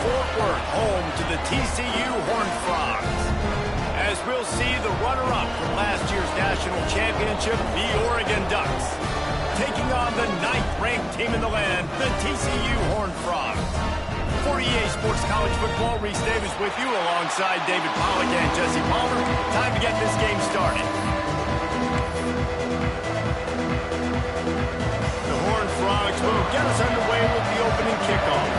Fort Worth, home to the TCU Horned Frogs. As we'll see the runner-up from last year's national championship, the Oregon Ducks, taking on the 9th-ranked team in the land, the TCU Horned Frogs. For EA Sports College Football, Reese Davis with you alongside David Pollack and Jesse Palmer. Time to get this game started. The Horned Frogs will get us underway with the opening kickoff.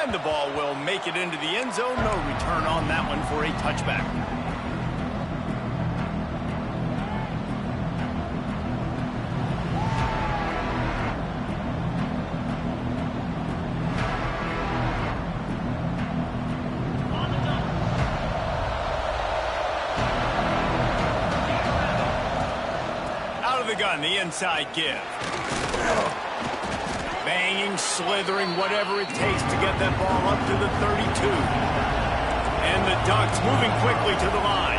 And the ball will make it into the end zone. No return on that one for a touchback. Out of the gun, the inside give. Banging, slithering, whatever it takes to get that ball up to the 32. And the Ducks moving quickly to the line.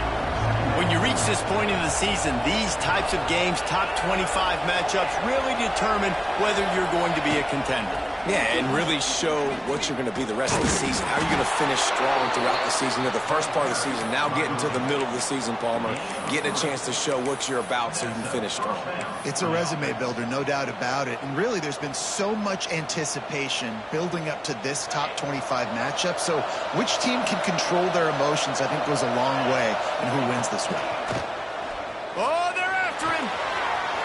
When you reach this point in the season, these types of games, top 25 matchups, really determine whether you're going to be a contender. Yeah, and really show what you're going to be the rest of the season. How are you going to finish strong throughout the season? The first part of the season, now getting to the middle of the season, Palmer, getting a chance to show what you're about so you can finish strong. It's a resume builder, no doubt about it. And really, there's been so much anticipation building up to this top 25 matchup. So which team can control their emotions, I think, goes a long way in who wins this one. Oh, they're after him.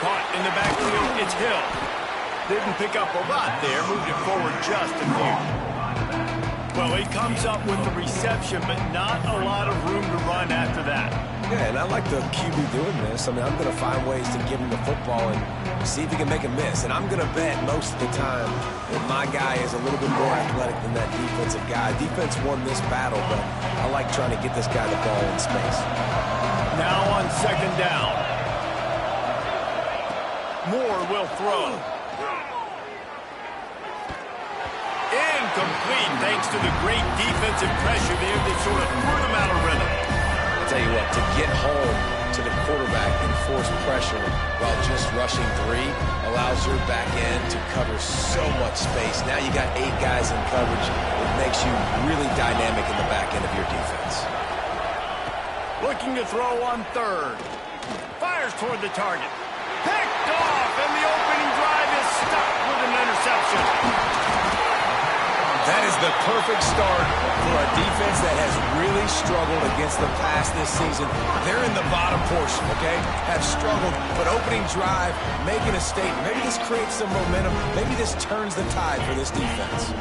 Caught in the backfield, it's Hill. Didn't pick up a lot there, moved it forward just a few. Well, he comes up with the reception, but not a lot of room to run after that. Yeah, and I like the QB doing this. I mean, I'm going to find ways to give him the football and see if he can make a miss. And I'm going to bet most of the time that my guy is a little bit more athletic than that defensive guy. Defense won this battle, but I like trying to get this guy the ball in space. Now on second down. Moore will throw. Incomplete, thanks to the great defensive pressure there that sort of threw them out of rhythm. I'll tell you what, to get home to the quarterback and force pressure while just rushing 3 allows your back end to cover so much space. Now you got 8 guys in coverage. It makes you really dynamic in the back end of your defense. Looking to throw on third. Fires toward the target. Picked off, and the opening drive is stuck with an interception. That is the perfect start for a defense that has really struggled against the pass this season. They're in the bottom portion, okay? Have struggled, but opening drive, making a statement. Maybe this creates some momentum. Maybe this turns the tide for this defense.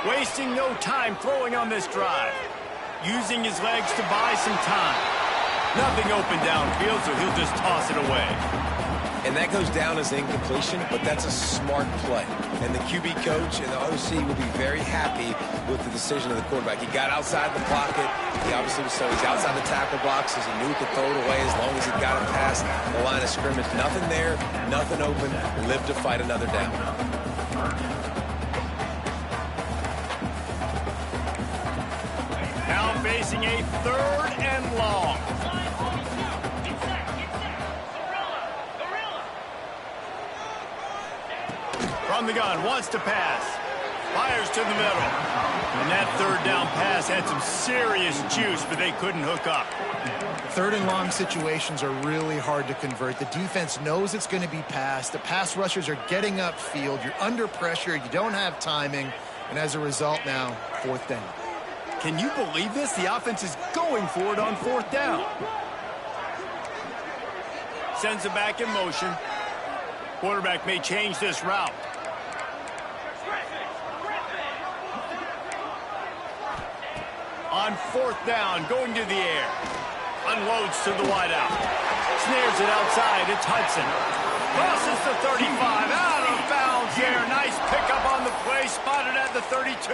Wasting no time throwing on this drive. Using his legs to buy some time. Nothing open downfield, so he'll just toss it away. And that goes down as incompletion, but that's a smart play. And the QB coach and the OC will be very happy with the decision of the quarterback. He got outside the pocket. He obviously was so he's outside the tackle box as he knew he could throw it away as long as he got it past the line of scrimmage. Nothing there, nothing open. Live to fight another down. Facing a third and long. From the gun, wants to pass. Fires to the middle. And that third down pass had some serious juice, but they couldn't hook up. Third and long situations are really hard to convert. The defense knows it's going to be passed. The pass rushers are getting upfield. You're under pressure. You don't have timing. And as a result now, fourth down. Can you believe this? The offense is going for it on fourth down. Sends it back in motion. Quarterback may change this route. On fourth down, going to the air. Unloads to the wideout. Snares it outside. It's Hudson. Crosses the 35. Out of bounds there. Nice pickup on the play. Spotted at the 32.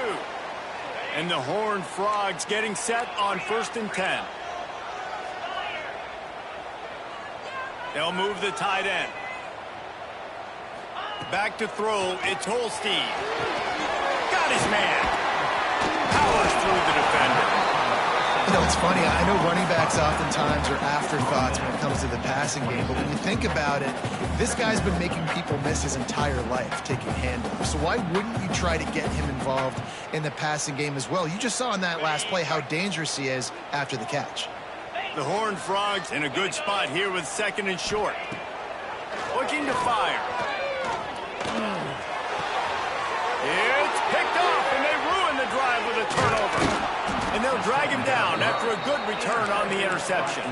And the Horned Frogs getting set on 1st and 10. They'll move the tight end. Back to throw, it's Holstein. Got his man. Powers through the defender. You know, it's funny. I know running backs oftentimes are afterthoughts when it comes to the passing game, but when you think about it, this guy's been making people miss his entire life taking handoffs. So why wouldn't you try to get him involved in the passing game as well? You just saw in that last play how dangerous he is after the catch. The Horned Frogs in a good spot here with 2nd and short. Looking to fire. It's picked off, and they ruin the drive with a turnover. And they'll drag him down after a good return on the interception.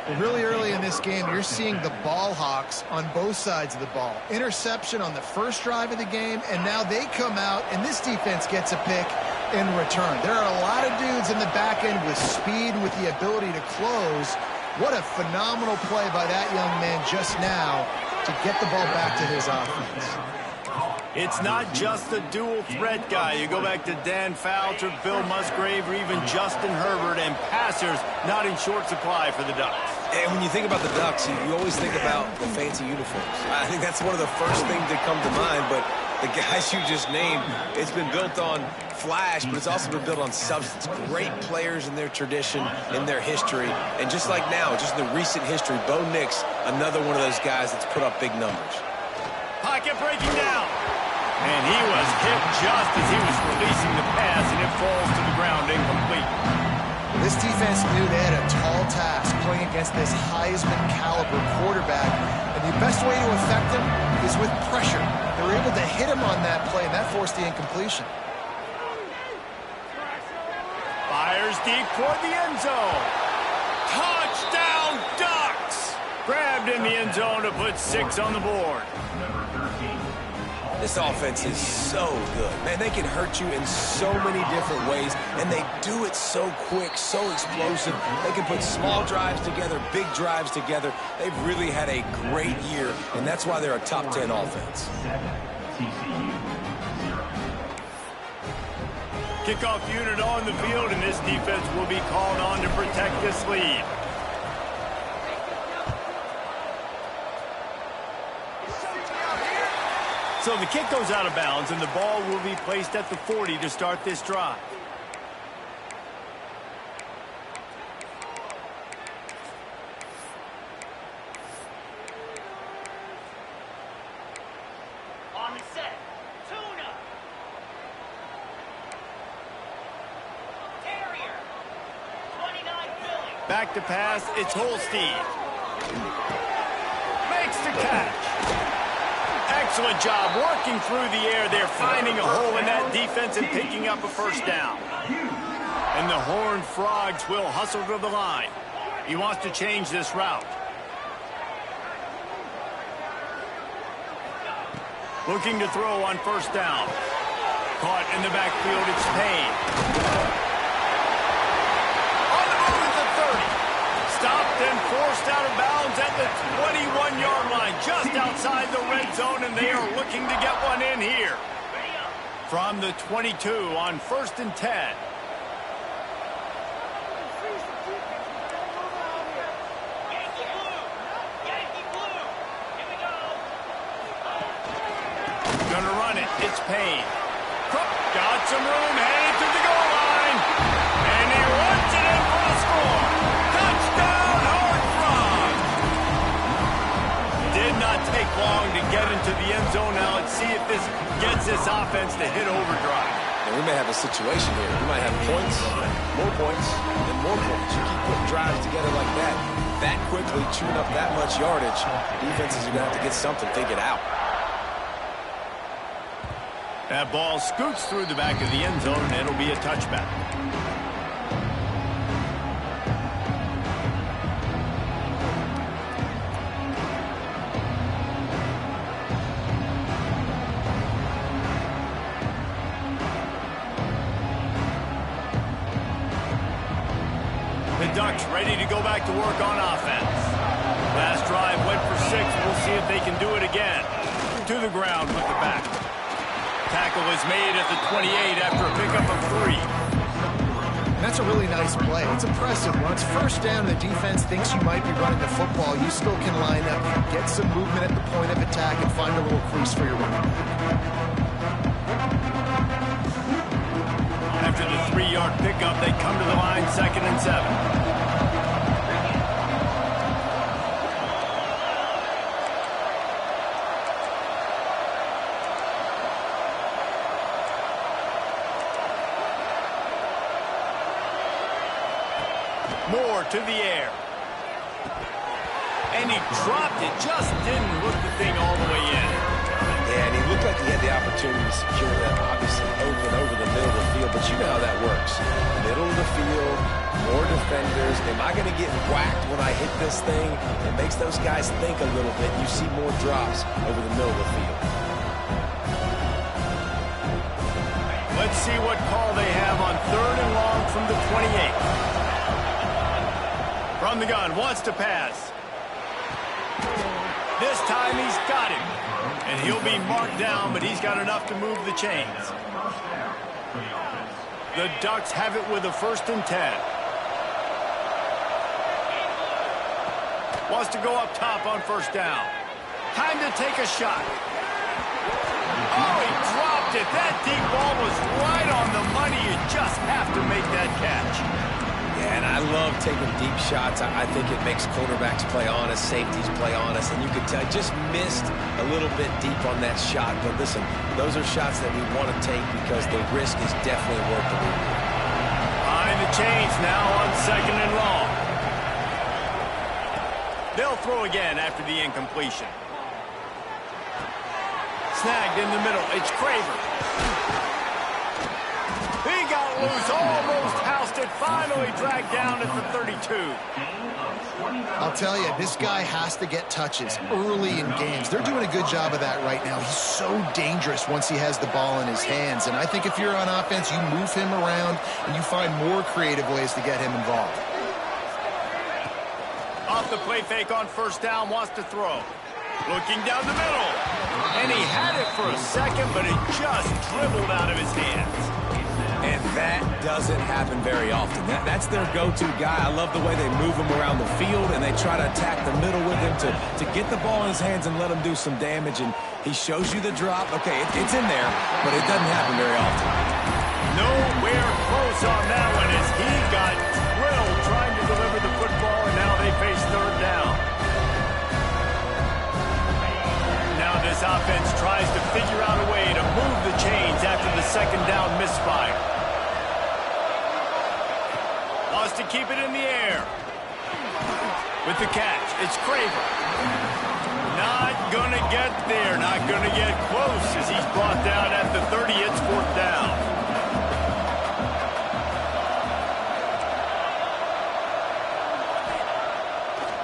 Well, really early in this game, you're seeing the ball hawks on both sides of the ball. Interception on the first drive of the game, and now they come out, and this defense gets a pick in return. There are a lot of dudes in the back end with speed, with the ability to close. What a phenomenal play by that young man just now to get the ball back to his offense. It's not just a dual threat guy. You go back to Dan Fouts or Bill Musgrave or even Justin Herbert, and passers not in short supply for the Ducks. And when you think about the Ducks, you always think about the fancy uniforms. I think that's one of the first things that come to mind, but the guys you just named, it's been built on flash, but it's also been built on substance. Great players in their tradition, in their history, and just like now, just in the recent history, Bo Nix, another one of those guys that's put up big numbers. Pocket breaking down. And he was hit just as he was releasing the pass, and it falls to the ground incomplete. This defense knew they had a tall task playing against this Heisman-caliber quarterback, and the best way to affect him is with pressure. They were able to hit him on that play, and that forced the incompletion. Fires deep toward the end zone. Touchdown, Ducks! Grabbed in the end zone to put 6 on the board. This offense is so good. Man, they can hurt you in so many different ways, and they do it so quick, so explosive. They can put small drives together, big drives together. They've really had a great year, and that's why they're a top 10 offense. Kickoff unit on the field, and this defense will be called on to protect this lead. So the kick goes out of bounds, and the ball will be placed at the 40 to start this drive. On the set, tuna. Terrier, 29 Philly. Back to pass, it's Holstein. Makes the catch. Excellent job working through the air there, finding a hole in that defense and picking up a first down. And the Horned Frogs will hustle to the line. He wants to change this route. Looking to throw on first down. Caught in the backfield, it's Payne. On the move at the 30. Stopped and forced out of bounds at the 21-yard line, just outside the red zone, and they are looking to get one in here. From the 22 on 1st and 10. Yankee blue. Here we go. Gonna run it. It's Payne. Got some room, headed to the goal line. And he runs it in for the score. Touchdown, Horned Frogs. Did not take long to get into the end zone. Now let's see if this gets this offense to hit overdrive. And we may have a situation here. We might have points, and more points. You keep putting drives together like that quickly, chewing up that much yardage. Defenses are going to have to get something figured out. That ball scoots through the back of the end zone, and it'll be a touchback. The Ducks ready to go back to work on offense. Last drive went for 6. We'll see if they can do it again. To the ground with the back. Tackle is made at the 28 after a pickup of 3. That's That's a really nice play. It's impressive. When it's first down and the defense thinks you might be running the football, you still can line up, get some movement at the point of attack, and find a little crease for your running back. After the 3-yard pickup, they come to the line, 2nd and 7. Moore to the air. And he dropped it. Just didn't look the thing all the way in. Yeah, and he looked like he had the opportunity to secure that, obviously open over the middle of the field. But you know how that works. Middle of the field, more defenders. Am I going to get whacked when I hit this thing? It makes those guys think a little bit. You see more drops over the middle of the field. Let's see what call they have on 3rd and long from the 28. From the gun, wants to pass. This time he's got him. And he'll be marked down, but he's got enough to move the chains. The Ducks have it with a 1st and 10. Wants to go up top on 1st down. Time to take a shot. Oh, he dropped it. That deep ball was right on the money. You just have to make that catch. And I love taking deep shots. I think it makes quarterbacks play honest, safeties play honest, and you could tell just missed a little bit deep on that shot. But listen, those are shots that we want to take because the risk is definitely worth the risk. Behind the chains now on 2nd and long. They'll throw again after the incompletion. Snagged in the middle. It's Craver. He got loose, almost housed it, finally dragged down at the 32. I'll tell you, this guy has to get touches early in games. They're doing a good job of that right now. He's so dangerous once he has the ball in his hands. And I think if you're on offense, you move him around and you find more creative ways to get him involved. Off the play fake on 1st down, wants to throw. Looking down the middle. And he had it for a second, but it just dribbled out of his hands. And that doesn't happen very often. That's their go-to guy. I love the way they move him around the field, and they try to attack the middle with him to get the ball in his hands and let him do some damage. And he shows you the drop. Okay, it's in there, but it doesn't happen very often. Nowhere close on that one as he got drilled trying to deliver the football, and now they face 3rd down. Now this offense tries to figure out a way to move the chains after the 2nd down misfire. Wants to keep it in the air. With the catch, it's Craver. Not going to get there, not going to get close as he's brought down at the 30. It's 4th down.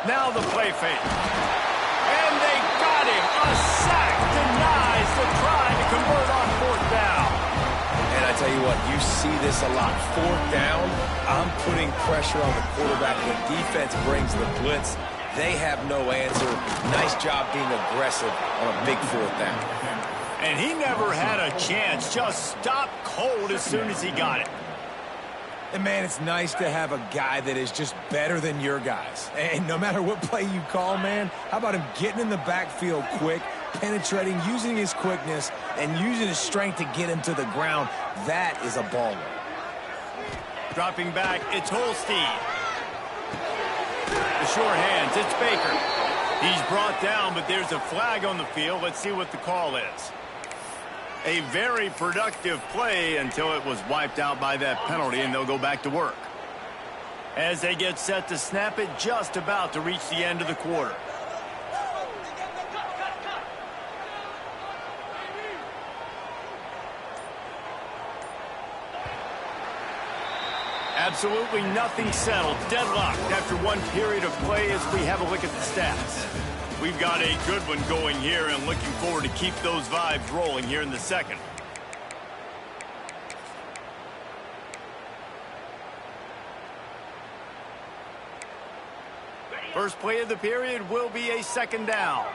Now the play fake. And they got him. A sack denies the try to convert on 4th down. And I tell you what, you see this a lot. 4th down, I'm putting pressure on the quarterback. The defense brings the blitz. They have no answer. Nice job being aggressive on a big 4th down. And he never had a chance. Just stopped cold as soon as he got it. And, man, it's nice to have a guy that is just better than your guys. And no matter what play you call, man, how about him getting in the backfield quick, penetrating, using his quickness, and using his strength to get him to the ground? That is a baller. Dropping back, it's Holstein. The short hands, it's Baker. He's brought down, but there's a flag on the field. Let's see what the call is. A very productive play until it was wiped out by that penalty, and they'll go back to work. As they get set to snap it, just about to reach the end of the quarter. Absolutely nothing settled. Deadlocked after one period of play as we have a look at the stats. We've got a good one going here and looking forward to keep those vibes rolling here in the 2nd. First play of the period will be a 2nd down.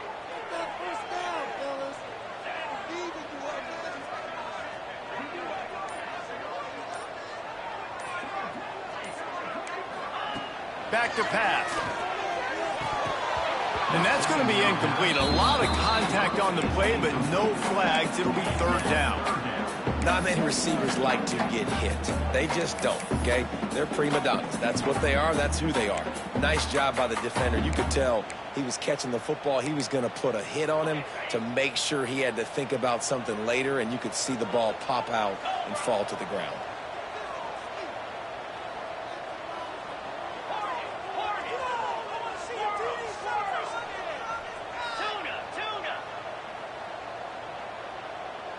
Back to pass. And that's going to be incomplete. A lot of contact on the play, but no flags. It'll be third down. Not many receivers like to get hit. They just don't, okay? They're prima donnas. That's what they are. That's who they are. Nice job by the defender. You could tell he was catching the football. He was going to put a hit on him to make sure he had to think about something later, and you could see the ball pop out and fall to the ground.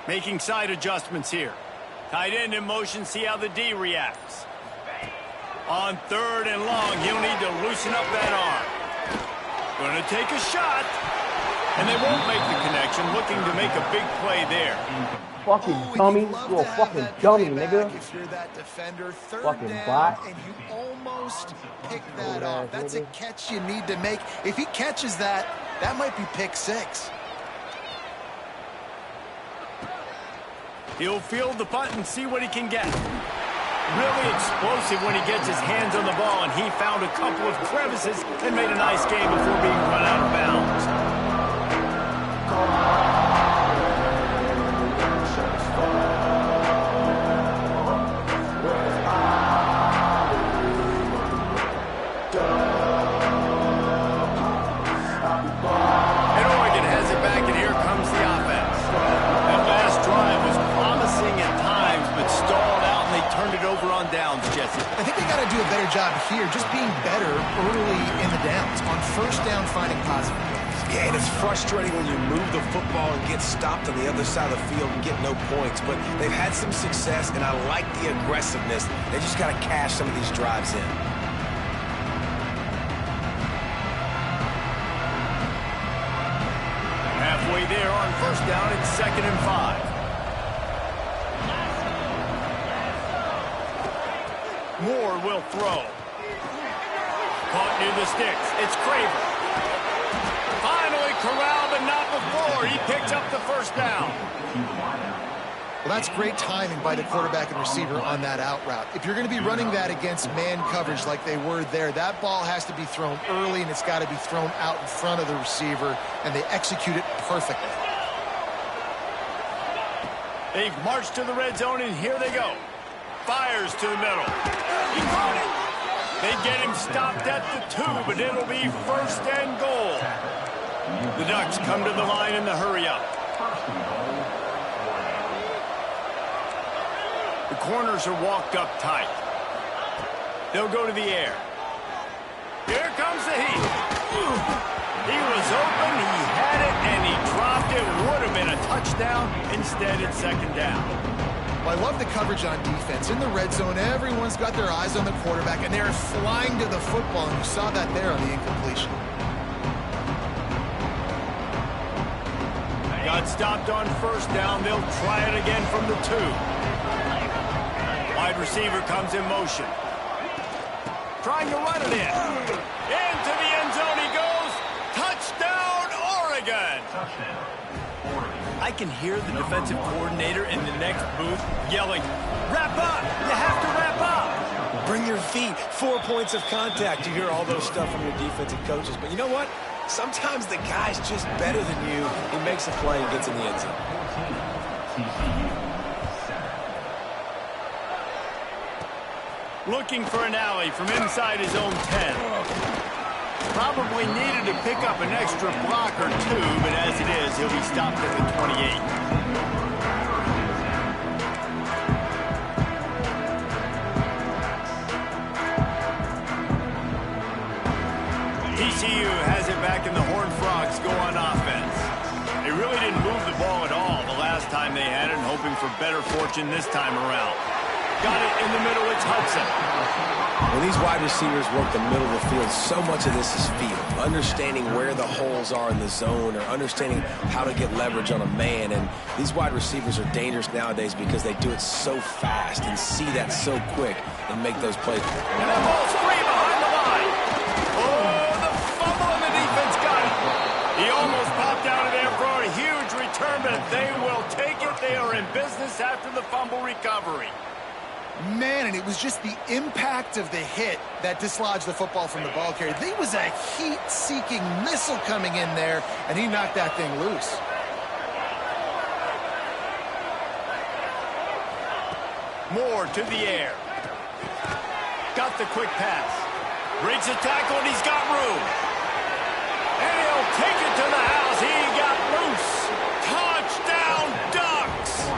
Making side adjustments here. Tight end in motion, see how the D reacts. On third and long, he'll need to loosen up that arm. Going to take a shot. And they won't make the connection, looking to make a big play there. Fucking dummy. You a fucking dummy, nigga. If you're that defender, third Fucking down, bot. and you almost pick that off. That's a catch you need to make. If he catches that, that might be pick 6. He'll field the punt and see what he can get. Really explosive when he gets his hands on the ball, and he found a couple of crevices and made a nice game before being run out of bounds. And Oregon has it back, and here comes the offense. That last drive was promising at times, but stalled out, and they turned it over on downs, Jesse. I think they got to do a better job here, just being better early in the downs. On first down, finding positive plays. Yeah, and it's frustrating when you move the football and get stopped on the other side of the field and get no points. But they've had some success, and I like the aggressiveness. They just got to cash some of these drives in. Halfway there on first down, it's 2nd and 5. Moore will throw. Caught near the sticks. It's Craver. Finally corralled, but not before. He picks up the first down. Well, that's great timing by the quarterback and receiver on that out route. If you're going to be running that against man coverage like they were there, that ball has to be thrown early, and it's got to be thrown out in front of the receiver, and they execute it perfectly. They've marched to the red zone, and here they go. Fires to the middle. He caught it. They get him stopped at the 2, but it'll be 1st and goal. The Ducks come to the line in the hurry-up. The corners are walked up tight. They'll go to the air. Here comes the heat. He was open, he had it, and he dropped it. Would have been a touchdown. Instead, it's 2nd down. Well, I love the coverage on defense. In the red zone, everyone's got their eyes on the quarterback, and they're flying to the football, and you saw that there on the incompletion. Got stopped on first down. They'll try it again from the 2. Wide receiver comes in motion. Trying to run it in. Into the end zone he goes. Touchdown, Oregon. I can hear the defensive coordinator in the next booth yelling, wrap up. You have to wrap up. Bring your feet. 4 points of contact. You hear all those stuff from your defensive coaches. But you know what? Sometimes the guy's just better than you. He makes a play and gets in the end zone. Looking for an alley from inside his own 10. Probably needed to pick up an extra block or 2, but as it is, he'll be stopped at the 28. TCU has it back, and the Horned Frogs go on offense. They really didn't move the ball at all the last time they had it, and hoping for better fortune this time around. Got it in the middle, it's Hudson. When these wide receivers work the middle of the field, so much of this is feel. Understanding where the holes are in the zone, or understanding how to get leverage on a man. And these wide receivers are dangerous nowadays because they do it so fast and see that so quick and make those plays. And that ball's free behind the line. Oh, the fumble, and the defense got it. He almost popped out of there for a huge return, but they will take it. They are in business after the fumble recovery. Man, and it was just the impact of the hit that dislodged the football from the ball carrier. There was a heat-seeking missile coming in there, and he knocked that thing loose. More to the air. Got the quick pass. Breaks a tackle, and he's got room. And he'll take it to the house. He got loose. Touchdown, Ducks!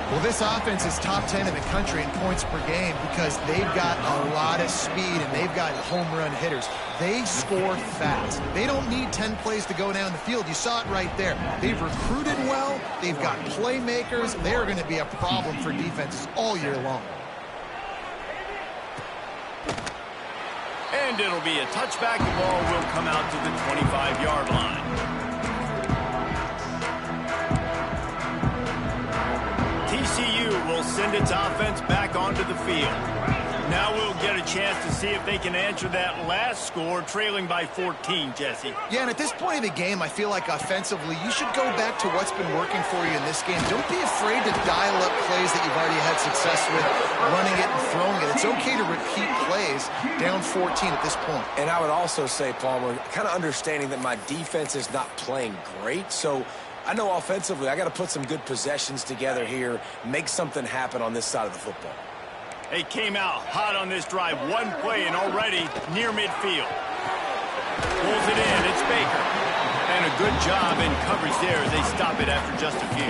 Well, this offense is top 10 in the country in points per game because they've got a lot of speed and they've got home run hitters. They score fast. They don't need 10 plays to go down the field. You saw it right there. They've recruited well. They've got playmakers. They're going to be a problem for defenses all year long. And it'll be a touchback. The ball will come out to the 25-yard line. TCU will send its offense back onto the field. Now we'll get a chance to see if they can answer that last score, trailing by 14, Jesse. Yeah, and at this point of the game, I feel like offensively, you should go back to what's been working for you in this game. Don't be afraid to dial up plays that you've already had success with, running it and throwing it. It's okay to repeat plays down 14 at this point. And I would also say, Palmer, kind of understanding that my defense is not playing great, so I know offensively I got to put some good possessions together here, make something happen on this side of the football. They came out hot on this drive. One play and already near midfield. Pulls it in. It's Baker. And a good job in coverage there as they stop it after just a few.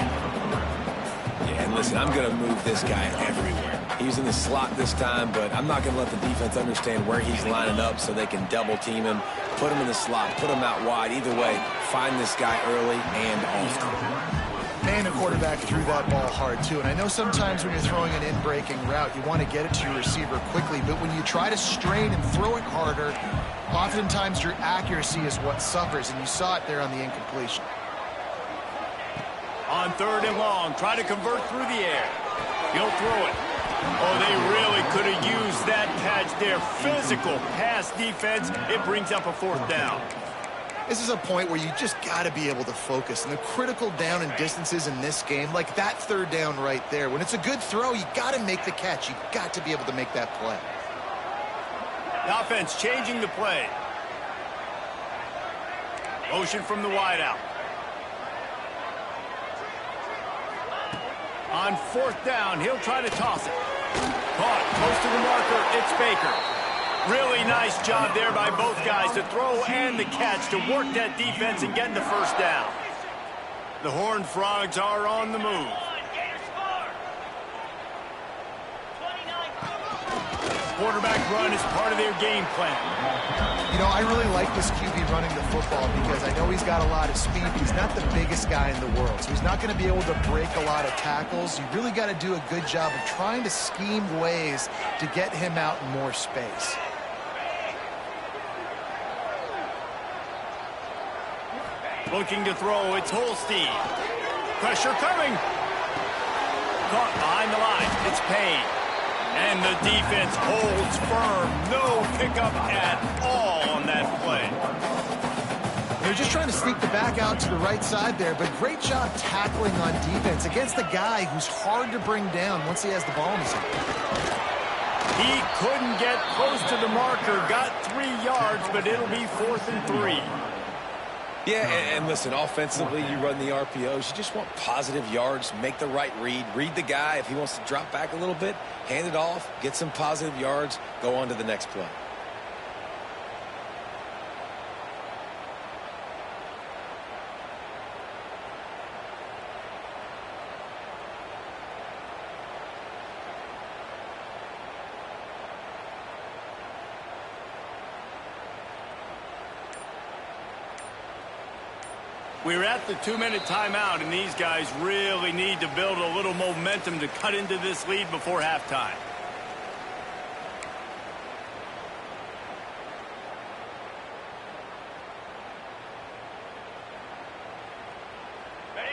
Yeah, and listen, I'm going to move this guy everywhere. He's in the slot this time, but I'm not going to let the defense understand where he's lining up so they can double team him, put him in the slot, put him out wide. Either way, find this guy early and often. Man, the quarterback threw that ball hard, too. And I know sometimes when you're throwing an in-breaking route, you want to get it to your receiver quickly. But when you try to strain and throw it harder, oftentimes your accuracy is what suffers. And you saw it there on the incompletion. On 3rd and long, try to convert through the air. He'll throw it. Oh, they really could have used that catch there. Physical pass defense. It brings up a 4th down. This is a point where you just got to be able to focus. And the critical down and distances in this game, like that 3rd down right there, when it's a good throw, you got to make the catch. You got to be able to make that play. The offense changing the play. Motion from the wideout. On 4th down, he'll try to toss it. Caught close to the marker. It's Baker. Really nice job there by both guys to throw and the catch to work that defense and get the 1st down. The Horned Frogs are on the move. Quarterback run is part of their game plan. You know, I really like this QB running the football because I know he's got a lot of speed, but he's not the biggest guy in the world. So he's not going to be able to break a lot of tackles. You really got to do a good job of trying to scheme ways to get him out in more space. Looking to throw, it's Holstein. Pressure coming. Caught behind the line, it's Payne. And the defense holds firm. No pickup at all on that play. They're just trying to sneak the back out to the right side there, but great job tackling on defense against a guy who's hard to bring down once he has the ball in his hand. He couldn't get close to the marker, got 3 yards, but it'll be 4th and 3. Yeah, and listen, offensively, you run the RPOs. You just want positive yards, make the right read the guy. If he wants to drop back a little bit, hand it off, get some positive yards, go on to the next play. We're at the 2-minute timeout, and these guys really need to build a little momentum to cut into this lead before halftime.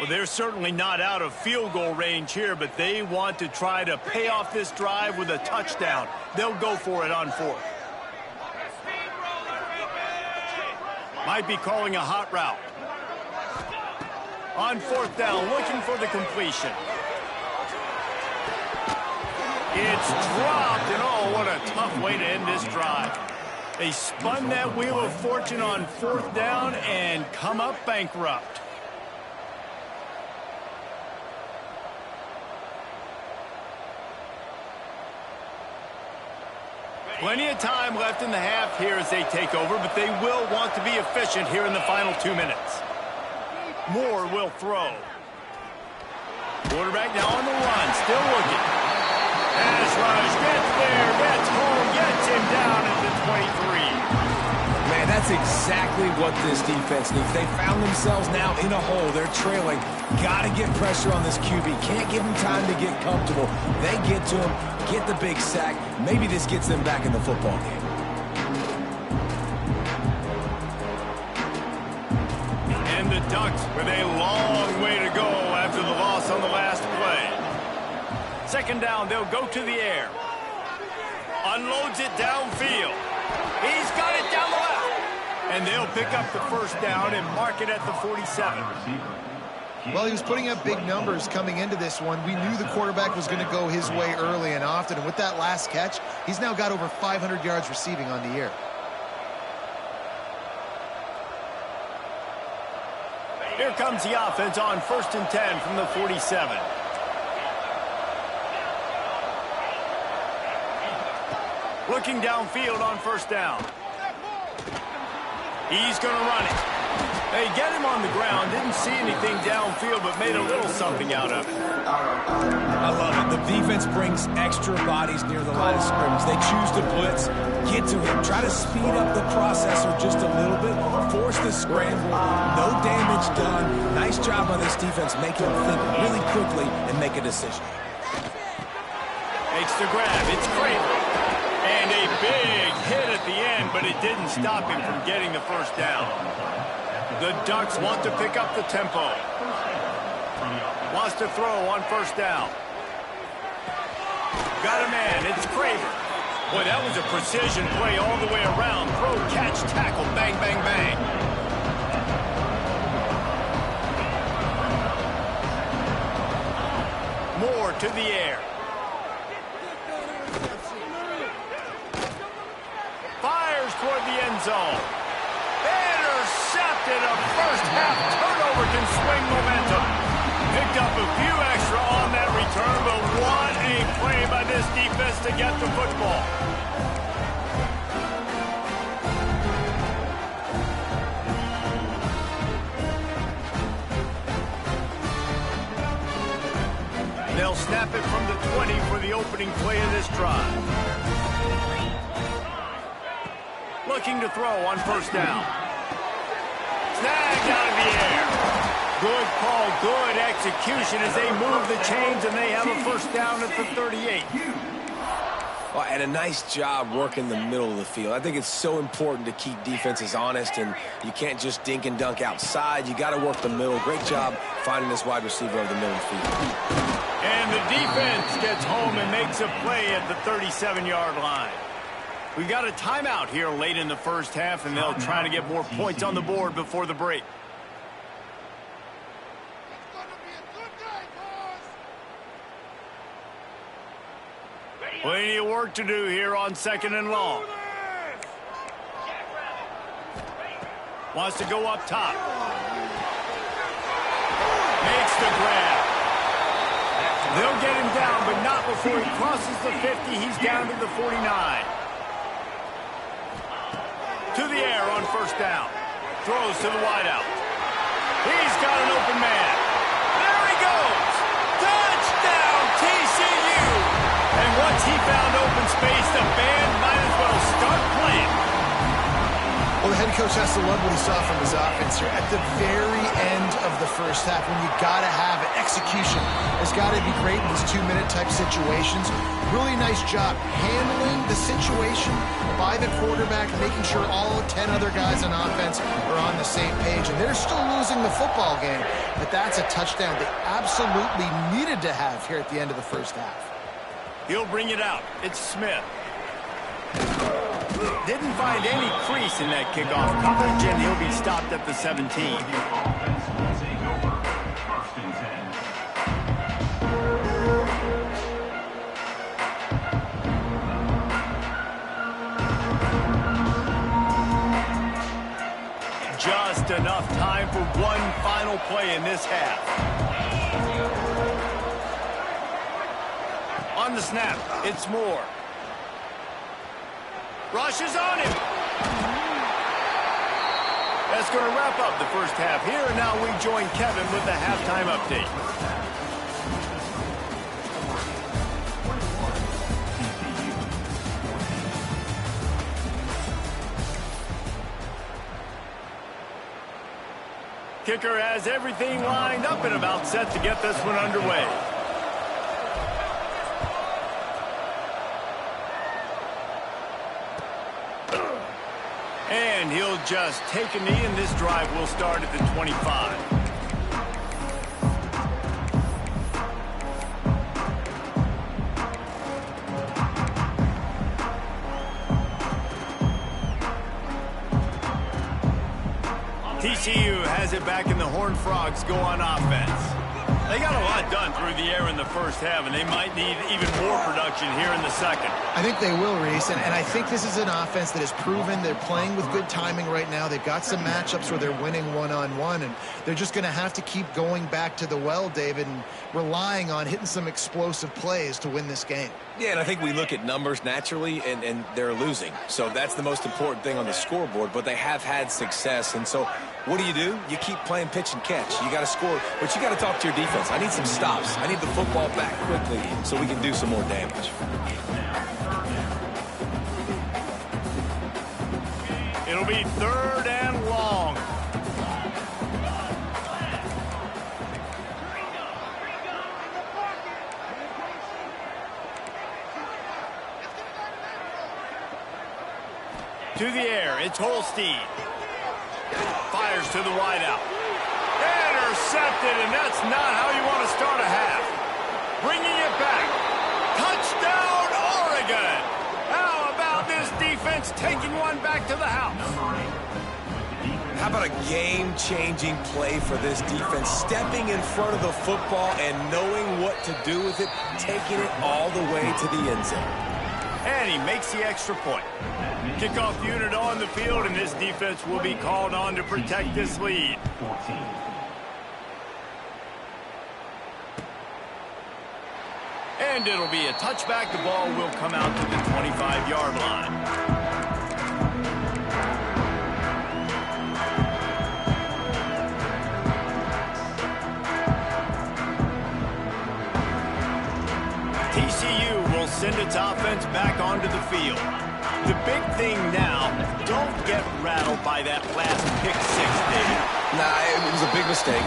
Well, they're certainly not out of field goal range here, but they want to try to pay off this drive with a touchdown. They'll go for it on 4th. Might be calling a hot route. On 4th down, looking for the completion. It's dropped, and oh, what a tough way to end this drive. They spun that wheel of fortune on 4th down and come up bankrupt. Plenty of time left in the half here as they take over, but they will want to be efficient here in the final 2 minutes. Moore will throw. Quarterback now on the run, still looking. Pass rush, gets there, gets home, gets him down at the 23. Man, that's exactly what this defense needs. They found themselves now in a hole. They're trailing. Got to get pressure on this QB. Can't give him time to get comfortable. They get to him, get the big sack. Maybe this gets them back in the football game. And the Ducks with a long way to go after the loss on the last play. 2nd down, they'll go to the air. Unloads it downfield. He's got it down the left. And they'll pick up the 1st down and mark it at the 47. Well, he was putting up big numbers coming into this one. We knew the quarterback was going to go his way early and often. And with that last catch, he's now got over 500 yards receiving on the year. Here comes the offense on 1st and 10 from the 47. Looking downfield on 1st down. He's going to run it. They get him on the ground. Didn't see anything downfield, but made a little something out of it. I love it. The defense brings extra bodies near the line of scrimmage. They choose to blitz, get to him, try to speed up the processor just a little bit, force the scramble, no damage done. Nice job on this defense making him think really quickly and make a decision. Makes the grab. It's Kramer. And a big hit at the end, but it didn't stop him from getting the 1st down. The Ducks want to pick up the tempo. Wants to throw on 1st down. Got a man. It's Kramer. Boy, that was a precision play all the way around. Throw, catch, tackle, bang, bang, bang. Moore to the air. Fires toward the end zone. Intercepted. A 1st half turnover can swing momentum. Picked up a few extra on that return, but what a play by this defense to get the football. They'll snap it from the 20 for the opening play of this drive. Looking to throw on 1st down. Snagged out of the air. Good call, good execution as they move the chains and they have a 1st down at the 38. Well, and a nice job working the middle of the field. I think it's so important to keep defenses honest, and you can't just dink and dunk outside. You got to work the middle. Great job finding this wide receiver over the middle of the field. And the defense gets home and makes a play at the 37-yard line. We've got a timeout here late in the 1st half, and they'll try to get more points on the board before the break. Plenty of work to do here on 2nd and long. Wants to go up top. Makes the grab. They'll get him down, but not before he crosses the 50. He's down to the 49. To the air on 1st down. Throws to the wideout. He's got an open man. There he goes. Touchdown, TCU. And once he found open space, the band might as well start playing. Well, the head coach has to love what he saw from his offense here. At the very end of the 1st half, when you got to have it, execution has got to be great in these 2-minute type situations. Really nice job handling the situation by the quarterback, making sure all 10 other guys on offense are on the same page. And they're still losing the football game, but that's a touchdown they absolutely needed to have here at the end of the 1st half. He'll bring it out. It's Smith. Didn't find any crease in that kickoff coverage, and he'll be stopped at the 17. just enough time for one final play in this half. On the snap, it's Moore. Rushes on him. That's going to wrap up the first half here, and now we join Kevin with the halftime update. Kicker has everything lined up and about set to get this one underway. And he'll just take a knee, and this drive will start at the 25. TCU has it back, and the Horned Frogs go on offense. They got a lot done through the air in the first half, and they might need even more production here in the second. I think they will, Reese, and I think this is an offense that has proven they're playing with good timing right now. They've got some matchups where they're winning one-on-one, and they're just going to have to keep going back to the well, David, and relying on hitting some explosive plays to win this game. Yeah, and I think we look at numbers naturally, and they're losing. So that's the most important thing on the scoreboard, but they have had success. And so what do? You keep playing pitch and catch. You got to score, but you got to talk to your defense. I need some stops. I need the football back quickly so we can do some more damage. It'll be 3rd and long. To the air, it's Holstein. Fires to the wideout. Intercepted, and that's not how you want to start a half. Bringing it back. Touchdown, Oregon! How about this defense taking one back to the house? How about a game-changing play for this defense? Stepping in front of the football and knowing what to do with it, taking it all the way to the end zone. And he makes the extra point. Kickoff unit on the field, and this defense will be called on to protect this lead. And it'll be a touchback. The ball will come out to the 25-yard line. TCU will send its offense back onto the field. The big thing now, don't get rattled by that last pick six, David. Nah, it was a big mistake.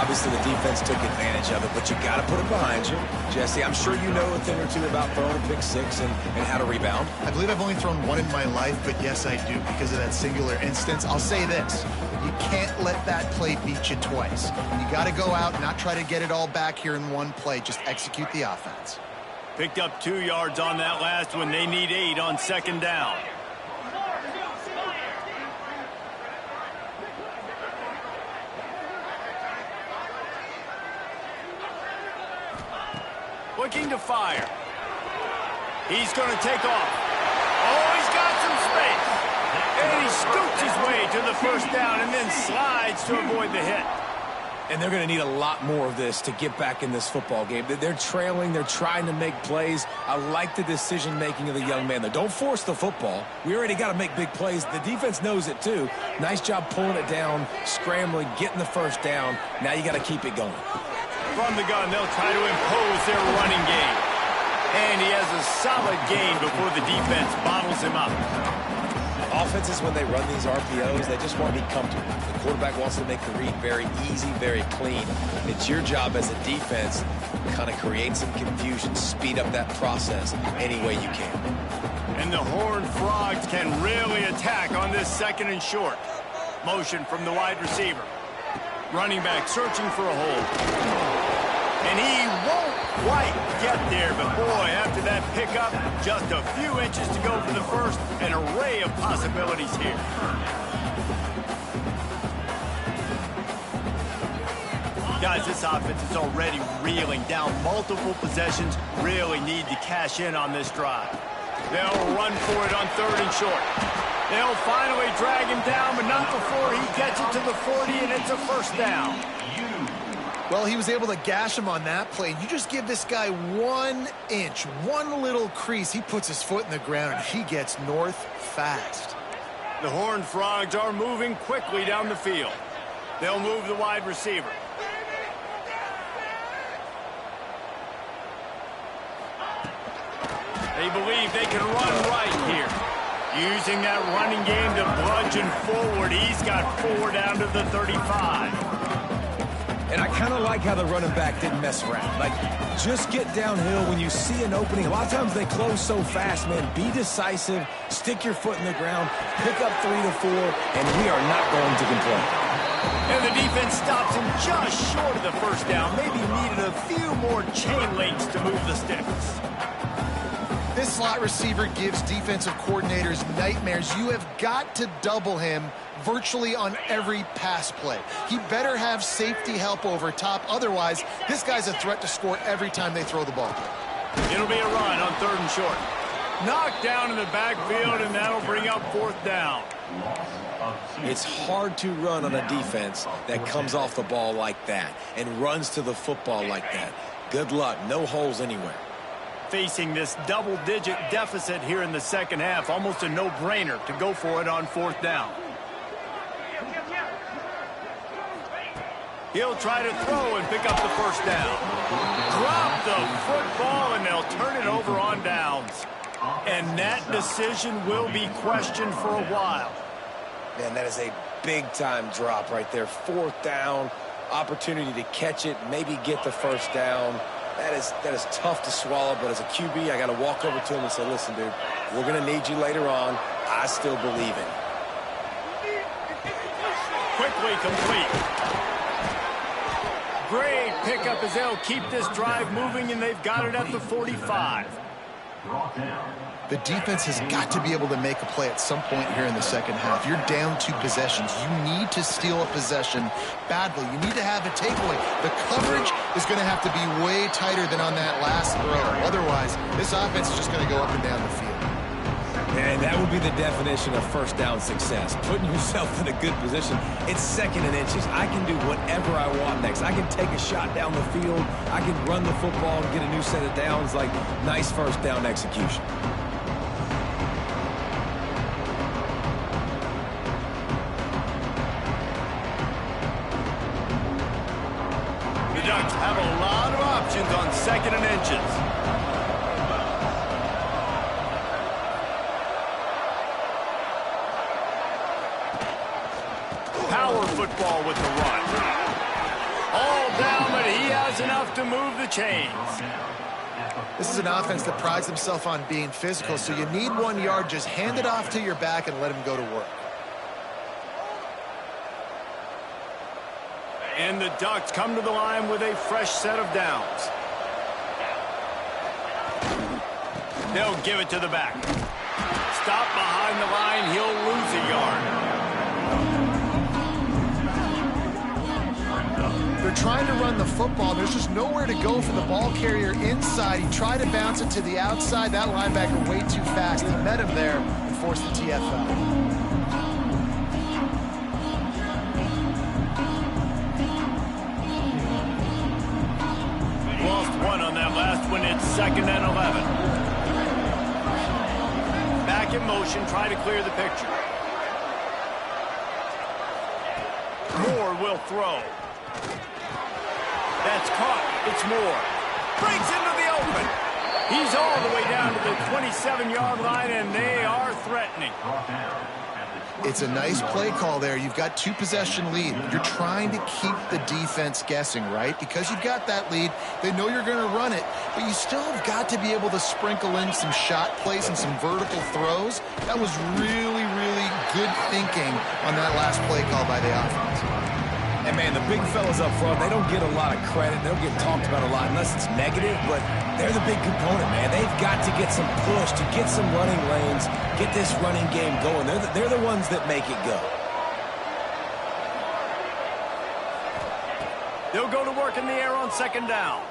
Obviously, the defense took advantage of it, but you got to put it behind you. Jesse, I'm sure you know a thing or two about throwing a pick six and how to rebound. I believe I've only thrown one in my life, but yes, I do because of that singular instance. I'll say this. You can't let that play beat you twice. You got to go out and not try to get it all back here in one play. Just execute the offense. Picked up 2 yards on that last one. They need 8 on 2nd down. Looking to fire. He's going to take off. Oh, he's got some space. And he scoots his way to the 1st down and then slides to avoid the hit. And they're going to need a lot more of this to get back in this football game. They're trailing. They're trying to make plays. I like the decision-making of the young man there. Don't force the football. We already got to make big plays. The defense knows it, too. Nice job pulling it down, scrambling, getting the 1st down. Now you got to keep it going. From the gun, they'll try to impose their running game. And he has a solid gain before the defense bottles him up. Offenses, when they run these RPOs, they just want to be comfortable. The quarterback wants to make the read very easy, very clean. It's your job as a defense to kind of create some confusion, speed up that process any way you can. And the Horned Frogs can really attack on this 2nd and short. Motion from the wide receiver. Running back searching for a hole. And he won't quite get there, but boy, after that pickup, just a few inches to go for the 1st. An array of possibilities here. Guys, this offense is already reeling down. Multiple possessions, really need to cash in on this drive. They'll run for it on 3rd and short. They'll finally drag him down, but not before he gets it to the 40, and it's a first down. Well, he was able to gash him on that play. You just give this guy 1 inch, one little crease. He puts his foot in the ground, and he gets north fast. The Horned Frogs are moving quickly down the field. They'll move the wide receiver. They believe they can run right here. Using that running game to bludgeon forward. He's got 4 down to the 35. And I kind of like how the running back didn't mess around. Like, just get downhill when you see an opening. A lot of times they close so fast, man. Be decisive, stick your foot in the ground, pick up 3 to 4, and we are not going to complain. And the defense stops him just short of the first down. Maybe needed a few more chain links to move the sticks. This slot receiver gives defensive coordinators nightmares. You have got to double him virtually on every pass play. He better have safety help over top. Otherwise, this guy's a threat to score every time they throw the ball. It'll be a run on 3rd and short. Knocked down in the backfield, and that'll bring up 4th down. It's hard to run on a defense that comes off the ball like that and runs to the football like that. Good luck. No holes anywhere. Facing this double-digit deficit here in the second half, almost a no-brainer to go for it on 4th down. He'll try to throw and pick up the first down. Drop the football, and they'll turn it over on downs. And that decision will be questioned for a while. Man, that is a big-time drop right there. 4th down, opportunity to catch it, maybe get the first down. That is tough to swallow, but as a QB, I got to walk over to him and say, listen, dude, we're going to need you later on. I still believe in you. Quickly complete. Great pickup as they'll keep this drive moving, and they've got it at the 45. The defense has got to be able to make a play at some point here in the second half. You're down 2 possessions. You need to steal a possession badly. You need to have a takeaway. The coverage is going to have to be way tighter than on that last throw. Otherwise, this offense is just going to go up and down the field. And that would be the definition of first down success. Putting yourself in a good position. It's 2nd and inches. I can do whatever I want next. I can take a shot down the field. I can run the football and get a new set of downs. Like, nice first down execution. The Ducks have a lot of options on 2nd and inches. Power football with the run. All down, but he has enough to move the chains. This is an offense that prides himself on being physical, so you need 1 yard. Just hand it off to your back and let him go to work. And the Ducks come to the line with a fresh set of downs. They'll give it to the back. Stop behind the line. He'll lose a yard. They're trying to run the football. There's just nowhere to go for the ball carrier inside. He tried to bounce it to the outside. That linebacker way too fast. He met him there and forced the TFL. Lost 1 on that last one. It's 2nd and 11. Back in motion. Try to clear the picture. Moore will throw. That's caught. It's Moore. Breaks into the open. He's all the way down to the 27-yard line, and they are threatening. It's a nice play call there. You've got 2-possession lead. You're trying to keep the defense guessing, right? Because you've got that lead, they know you're going to run it, but you still have got to be able to sprinkle in some shot plays and some vertical throws. That was really, really good thinking on that last play call by the offense. And, man, the big fellas up front, they don't get a lot of credit. They don't get talked about a lot unless it's negative, but they're the big component, man. They've got to get some push, to get some running lanes, get this running game going. They're the ones that make it go. They'll go to work in the air on 2nd down.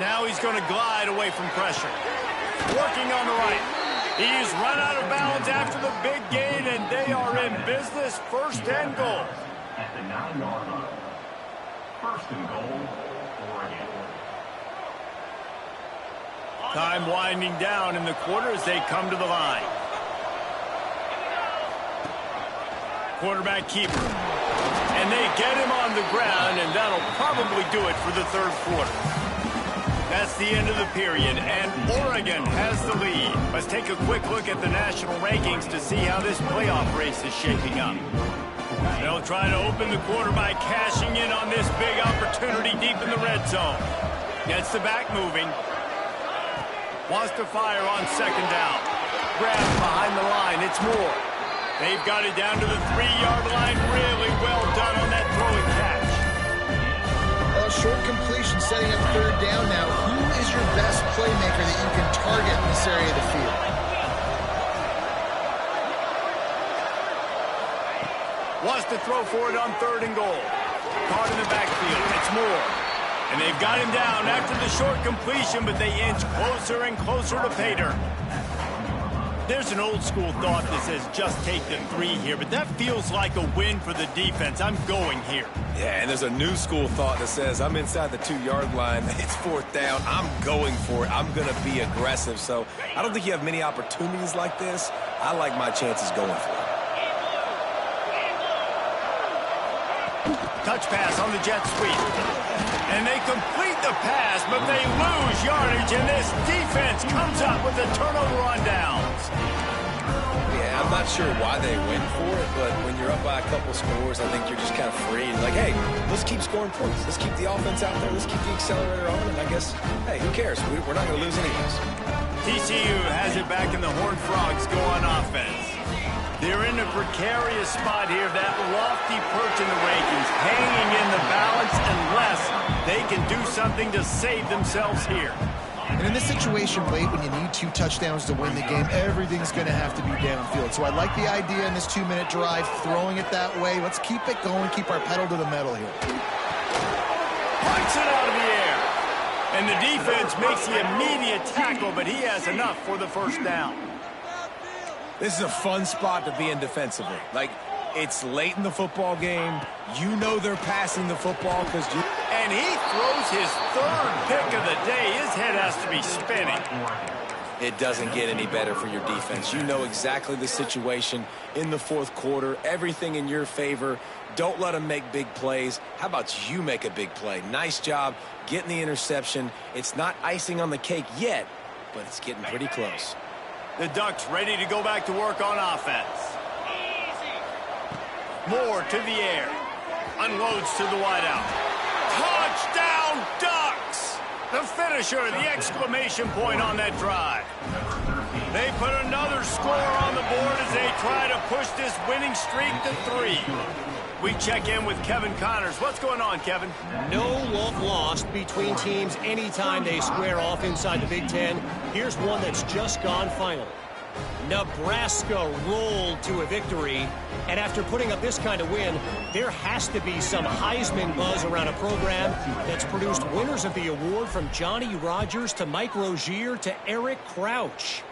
Now he's going to glide away from pressure. Working on the right. He's run out of bounds after the big gain, and they are in business. 1st and goal. At the 9-yard line. 1st and goal, Oregon. Time winding down in the quarter as they come to the line. Quarterback keeper. And they get him on the ground, and that'll probably do it for the 3rd quarter. That's the end of the period, and Oregon has the lead. Let's take a quick look at the national rankings to see how this playoff race is shaping up. They'll try to open the quarter by cashing in on this big opportunity deep in the red zone. Gets the back moving. Wants to fire on 2nd down. Grabs behind the line. It's Moore. They've got it down to the 3-yard line. Really well done on that throwing catch. Short completion setting up 3rd down now. Who is your best playmaker that you can target in this area of the field? Wants to throw for it on 3rd and goal. Caught in the backfield. It's Moore. And they've got him down after the short completion, but they inch closer and closer to pay dirt. There's an old school thought that says just take the 3 here, but that feels like a win for the defense. I'm going here. Yeah, and there's a new school thought that says I'm inside the 2-yard line. It's 4th down. I'm going for it. I'm going to be aggressive. So I don't think you have many opportunities like this. I like my chances going for it. Touch pass on the jet sweep. And they complete the pass, but they lose yardage, and this defense comes up with a turnover on downs. Yeah, I'm not sure why they went for it, but when you're up by a couple scores, I think you're just kind of free. And like, hey, let's keep scoring points. Let's keep the offense out there. Let's keep the accelerator on. And I guess, hey, who cares? We're not going to lose anyways. TCU has it back, and the Horned Frogs go on offense. They're in a precarious spot here, that lofty perch in the rankings, hanging in the balance unless they can do something to save themselves here. And in this situation late, when you need 2 touchdowns to win the game, everything's going to have to be downfield. So I like the idea in this 2-minute drive, throwing it that way. Let's keep it going, keep our pedal to the metal here. Punts it out of the air. And the defense makes the immediate tackle, but he has enough for the 1st down. This is a fun spot to be in defensively. Like, it's late in the football game. You know they're passing the football because you... And he throws his 3rd pick of the day. His head has to be spinning. It doesn't get any better for your defense. You know exactly the situation in the 4th quarter. Everything in your favor. Don't let them make big plays. How about you make a big play? Nice job getting the interception. It's not icing on the cake yet, but it's getting pretty close. The Ducks ready to go back to work on offense. Moore to the air. Unloads to the wideout. Touchdown, Ducks! The finisher, the exclamation point on that drive. They put another score on the board as they try to push this winning streak to 3. We check in with Kevin Connors. What's going on, Kevin? No love lost between teams anytime they square off inside the Big Ten. Here's one that's just gone final. Nebraska rolled to a victory, and after putting up this kind of win, there has to be some Heisman buzz around a program that's produced winners of the award from Johnny Rodgers to Mike Rozier to Eric Crouch.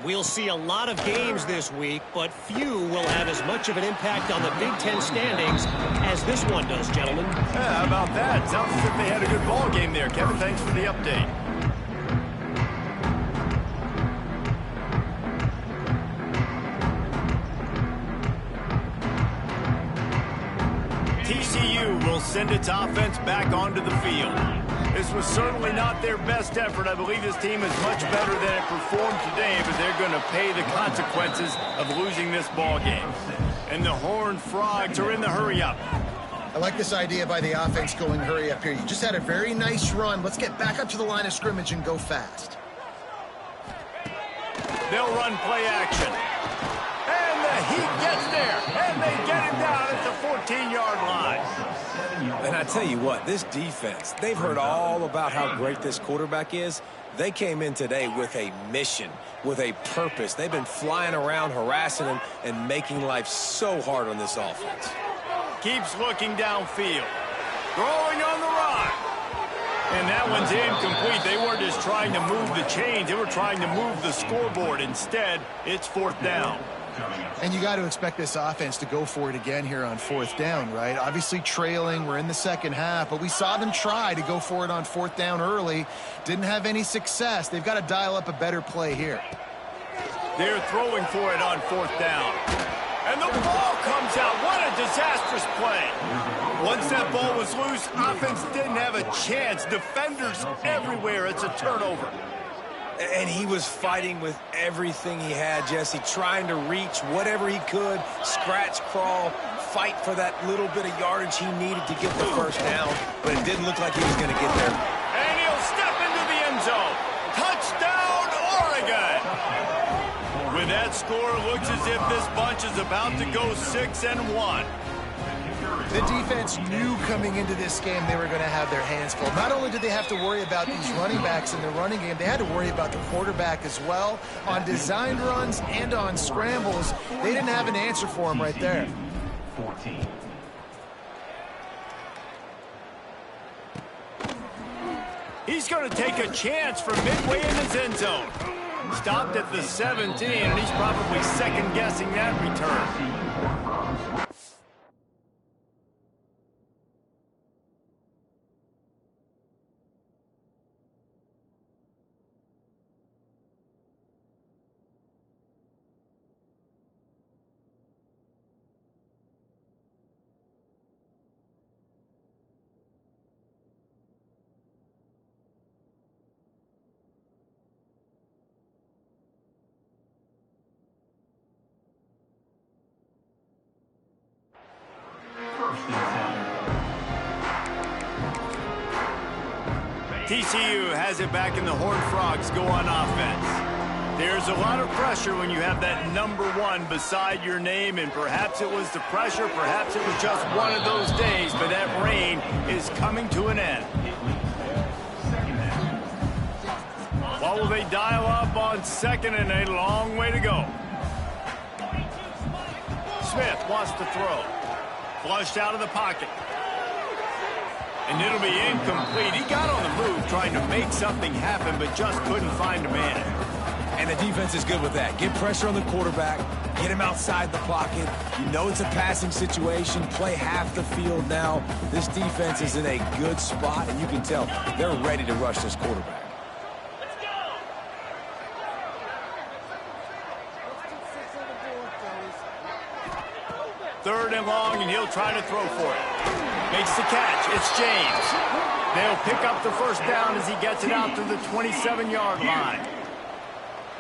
We'll see a lot of games this week, but few will have as much of an impact on the Big Ten standings as this one does, gentlemen. Yeah, how about that? Sounds as if they had a good ball game there, Kevin. Thanks for the update. TCU will send its offense back onto the field. This was certainly not their best effort. I believe this team is much better than it performed today, but they're going to pay the consequences of losing this ball game. And the Horned Frogs are in the hurry-up. I like this idea by the offense going hurry up here. You just had a very nice run. Let's get back up to the line of scrimmage and go fast. They'll run play action. And the Heat gets there. And they get him down at the 14-yard line. And I tell you what, this defense, they've heard all about how great this quarterback is. They came in today with a mission, with a purpose. They've been flying around, harassing him, and making life so hard on this offense. Keeps looking downfield. Throwing on the run. And that one's incomplete. They weren't just trying to move the chains. They were trying to move the scoreboard. Instead, it's 4th down. And you got to expect this offense to go for it again here on 4th down, right? Obviously trailing. We're in the second half, but we saw them try to go for it on 4th down early. Didn't have any success. They've got to dial up a better play here. They're throwing for it on 4th down. And the ball comes out. What a disastrous play. Once that ball was loose, offense didn't have a chance. Defenders everywhere. It's a turnover. And he was fighting with everything he had, Jesse, trying to reach whatever he could, scratch, crawl, fight for that little bit of yardage he needed to get the first down, but it didn't look like he was going to get there. And he'll step into the end zone. Touchdown, Oregon! With that score, it looks as if this bunch is about to go 6-1. The defense knew coming into this game they were going to have their hands full. Not only did they have to worry about these running backs in the running game, they had to worry about the quarterback as well. On designed runs and on scrambles, they didn't have an answer for him right there. 14. He's going to take a chance from midway in his end zone. Stopped at the 17, and he's probably second-guessing that return. TCU has it back, and the Horned Frogs go on offense. There's a lot of pressure when you have that number 1 beside your name, and perhaps it was the pressure, perhaps it was just one of those days, but that reign is coming to an end. What will they dial up on 2nd and a long way to go? Smith wants to throw. Flushed out of the pocket. And it'll be incomplete. He got on the move trying to make something happen, but just couldn't find a man. And the defense is good with that. Get pressure on the quarterback, get him outside the pocket. You know it's a passing situation. Play half the field now. This defense is in a good spot, and you can tell they're ready to rush this quarterback. Let's go! 3rd and long, and he'll try to throw for it. Makes the catch. It's James. They'll pick up the first down as he gets it out to the 27-yard line.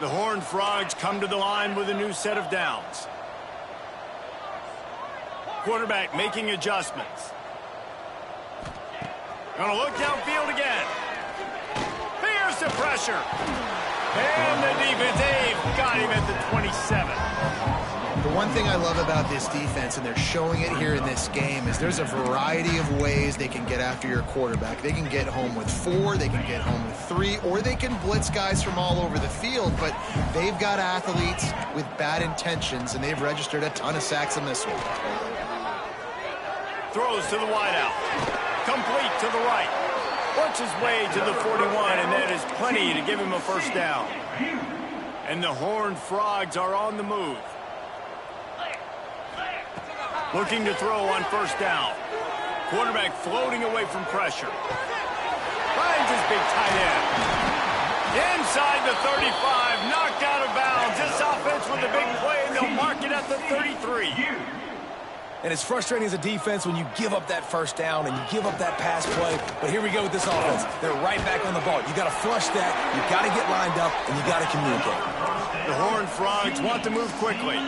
The Horned Frogs come to the line with a new set of downs. Quarterback making adjustments. Gonna look downfield again. Here's the pressure. And the defense, they've got him at the 27. The one thing I love about this defense, and they're showing it here in this game, is there's a variety of ways they can get after your quarterback. They can get home with 4, they can get home with 3, or they can blitz guys from all over the field, but they've got athletes with bad intentions, and they've registered a ton of sacks in this one. Throws to the wideout. Complete to the right. Works his way to the 41, and that is plenty to give him a first down. And the Horned Frogs are on the move. Looking to throw on first down. Quarterback floating away from pressure. Finds his big tight end. Inside the 35, knocked out of bounds. This offense with a big play, and they'll mark it at the 33. And it's frustrating as a defense when you give up that first down and you give up that pass play. But here we go with this offense. They're right back on the ball. You got to flush that. You got to get lined up, and you got to communicate. The Horned Frogs want to move quickly.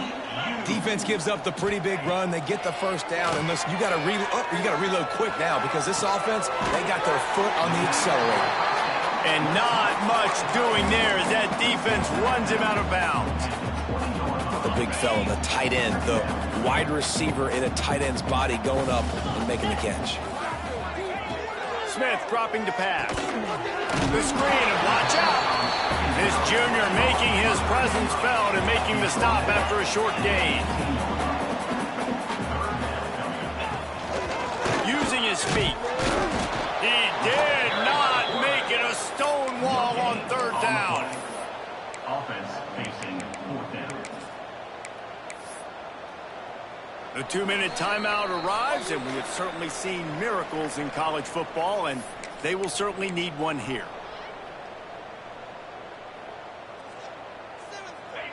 Defense gives up the pretty big run. They get the first down, and listen, you got to reload quick now because this offense, they got their foot on the accelerator. And not much doing there as that defense runs him out of bounds. The big fella, the tight end, the wide receiver in a tight end's body going up and making the catch. Smith dropping to pass. The screen, and watch out. This junior making his presence felt and making the stop after a short gain. Using his feet. He did not The 2-minute timeout arrives, and we have certainly seen miracles in college football, and they will certainly need one here.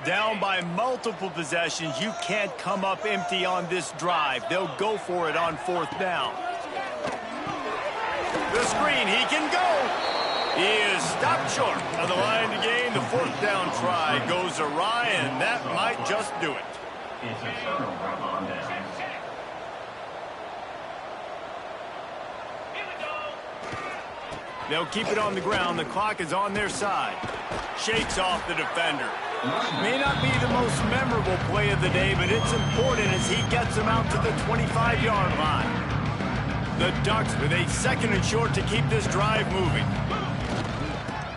Down by multiple possessions, you can't come up empty on this drive. They'll go for it on 4th down. The screen, he can go. He is stopped short of the line to gain. The 4th down try goes awry, and that might just do it. It's a turnover on down. They'll keep it on the ground. The clock is on their side. Shakes off the defender. May not be the most memorable play of the day, but it's important as he gets them out to the 25-yard line. The Ducks with a 2nd and short to keep this drive moving.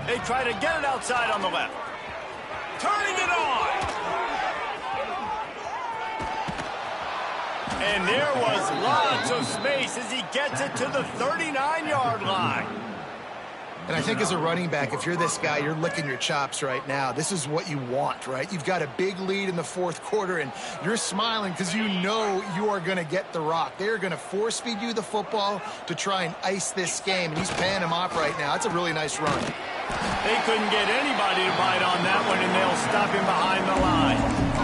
They try to get it outside on the left. Turning it on! And there was lots of space as he gets it to the 39-yard line. And I think as a running back, if you're this guy, you're licking your chops right now. This is what you want, right? You've got a big lead in the 4th quarter, and you're smiling because you know you are going to get the rock. They're going to force-feed you the football to try and ice this game, and he's paying him off right now. That's a really nice run. They couldn't get anybody to bite on that one, and they'll stop him behind the line.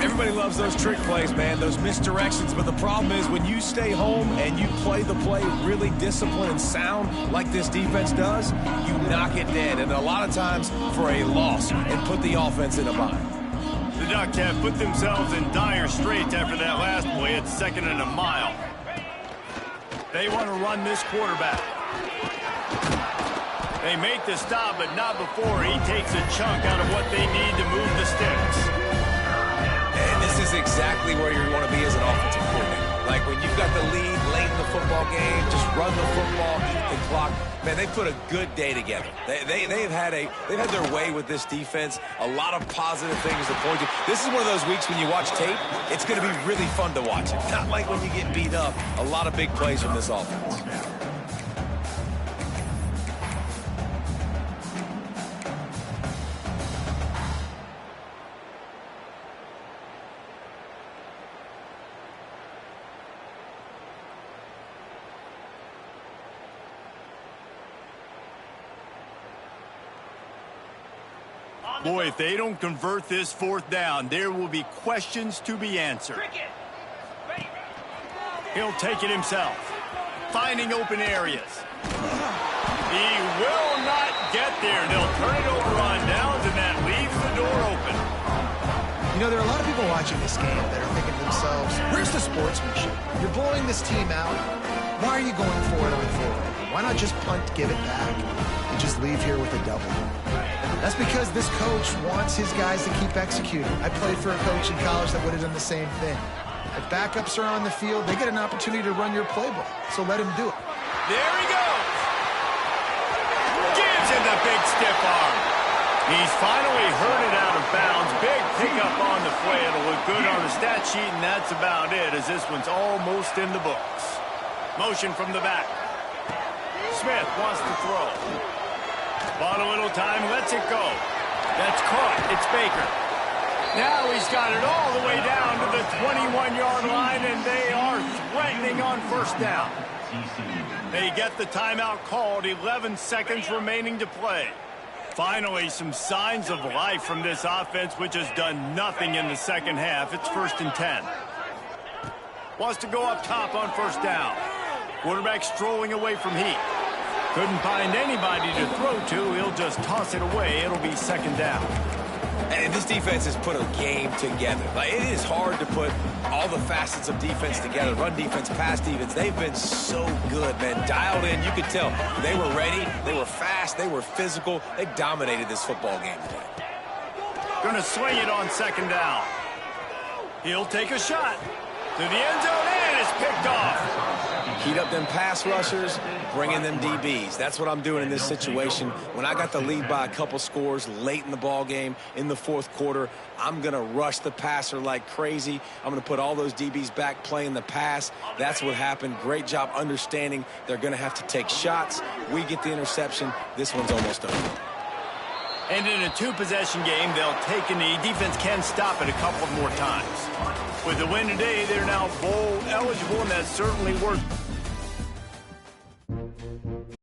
Everybody loves those trick plays, man, those misdirections, but the problem is when you stay home and you play the play really disciplined and sound like this defense does, you knock it dead, and a lot of times for a loss, and put the offense in a bind. The Ducks have put themselves in dire straits after that last play. It's 2nd and a mile. They want to run this quarterback. They make the stop, but not before he takes a chunk out of what they need to move the sticks. And this is exactly where you want to be as an offensive coordinator. Like when you've got the lead late in the football game, just run the football, eat the clock. Man, they put a good day together. They've had their way with this defense. A lot of positive things to point to. This is one of those weeks when you watch tape, it's going to be really fun to watch it. Not like when you get beat up. A lot of big plays from this offense. Boy, if they don't convert this 4th down, there will be questions to be answered. He'll take it himself, finding open areas. He will not get there. They'll turn it over on downs, and that leaves the door open. You know, there are a lot of people watching this game that are thinking to themselves, where's the sportsmanship? You're blowing this team out. Why are you going for it on 4th? Why not just punt, give it back, and just leave here with a double? That's because this coach wants his guys to keep executing. I played for a coach in college that would have done the same thing. If backups are on the field, they get an opportunity to run your playbook, so let him do it. There he goes. Gives him the big stiff arm. He's finally heard it out of bounds. Big pickup on the play. It'll look good on the stat sheet, and that's about it, as this one's almost in the books. Motion from the back. Smith wants to throw. Bought a little time, lets it go. That's caught. It's Baker. Now he's got it all the way down to the 21-yard line, and they are threatening on 1st down. They get the timeout called. 11 seconds remaining to play. Finally, some signs of life from this offense, which has done nothing in the 2nd half. It's 1st and 10. Wants to go up top on 1st down. Quarterback strolling away from heat. Couldn't find anybody to throw to. He'll just toss it away. It'll be 2nd down. And this defense has put a game together. Like, it is hard to put all the facets of defense together. Run defense, pass defense. They've been so good, man. Dialed in. You could tell they were ready. They were fast. They were physical. They dominated this football game today. Going to swing it on 2nd down. He'll take a shot. To the end zone, and it's picked off. Heat up them pass rushers, bring in them DBs. That's what I'm doing in this situation. When I got the lead by a couple scores late in the ball game, in the 4th quarter, I'm going to rush the passer like crazy. I'm going to put all those DBs back playing the pass. That's what happened. Great job understanding they're going to have to take shots. We get the interception. This one's almost over. And in a two-possession game, they'll take a knee. Defense can stop it a couple more times. With the win today, they're now bowl eligible, and that certainly worked.